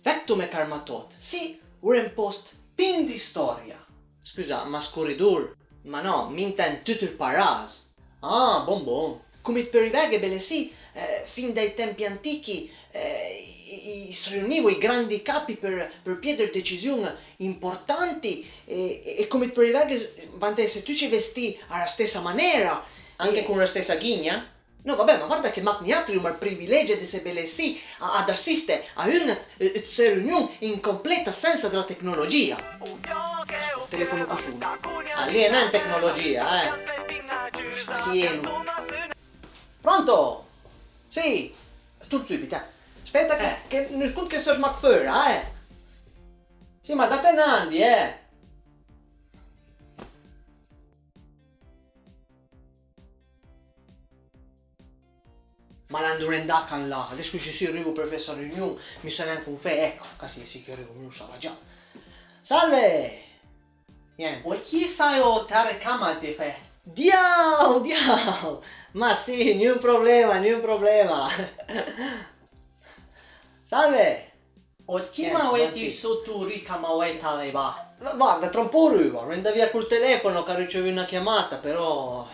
Vetto me karmatot, si, uren post pin di storia. Scusa, ma scoridur? Ma no, minten tutur paras. Ah, bon. Come per i veghe belle sì, fin dai tempi antichi si riunivano i grandi capi per prendere decisioni importanti e come per i veghe, se tu ci vesti alla stessa maniera. Anche con la stessa ghigna? No, vabbè, ma guarda che Magniatrium ha il privilegio di essere sì ad assistere a una riunione in completa assenza della tecnologia. Telefono così. Ah, lì non è tecnologia, Pieno. Pronto? Sì, tu subito. Aspetta che non sconto che sono McFur, Sì, ma date Nandi, Ma l'andurendaccan là, adesso ci arrivo per questa riunione, mi sa neanche un ecco, così sì che arrivo, non so già. Salve! Niente. O chi sai o tare cama te fe? Diao! Ma sì, non problema. Salve! O chi ma ueti sotto rica ma ueta le va? Guarda, tra un po' arrivo, renda via col telefono che ricevi una chiamata, però...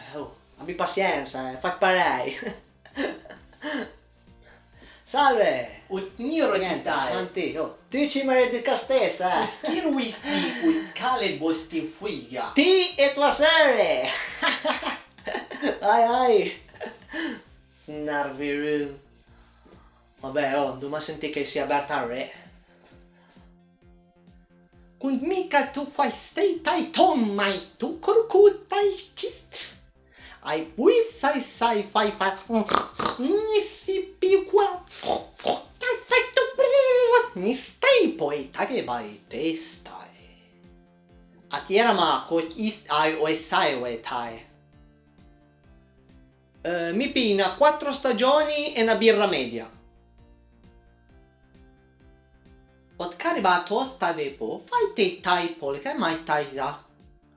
abbi pazienza, fai parei. Salve! O niro ti stai? Manti, tu ci meriti stessa, Chi ruisti o cale bosti figlia? Ti e tua serie! Ai! Narvirun. Vabbè, domani senti che sia aperta re. Kun mica tu fai stei tai tom mai tu corcu tai cist. Ai pui sai fai. Nissi più qua. Ni stai poi tage vai te stai. Atiera ma co is ai o sai o tai. Mi pina 4 stagioni e una birra media. Ot cariba tosta vepo, fai te tai pole, che mai tai da?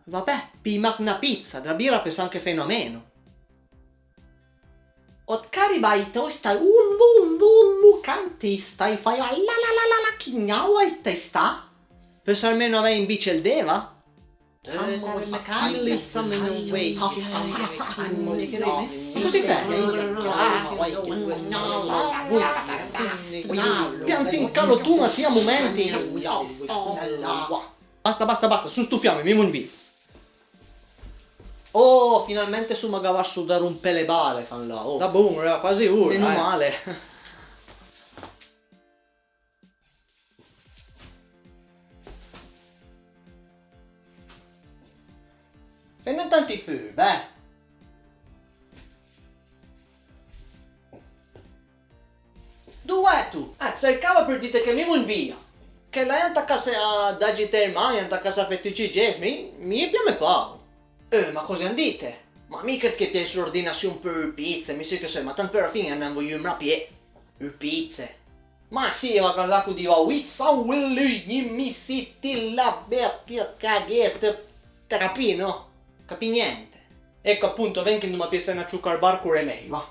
Vabbè, pima una pizza, da birra pensa anche fenomeno. Ot cariba i tosta ullu canti stai fai la chigna o te sta? Pensa almeno avere in bici il deva? Così Pianti in calo tu ma ti a momenti. Basta, su stufiamo, mi mun via. Oh, finalmente su magava a sudare un pele bale fan là. Da boom, era quasi ora. Meno male. Fenne tanti fur, beh. Dov'è tu? Cercava per dire che mi mun via. Che lei è a casa da Gitermani, è a casa fettucci gesmi, mi abbiamo pago. Ma cosa dite? Ma mica che piace l'ordinazione per pizze, mi sa che sei, ma tanto per la fine non voglio una pie. Per pizze. Ma sì, ma con l'acqua di Wizza Willy, mi sitti la becchia caghette. Te capì, no? Capi niente. Ecco appunto, ven che non mi piace una ciucca al bar con me, va.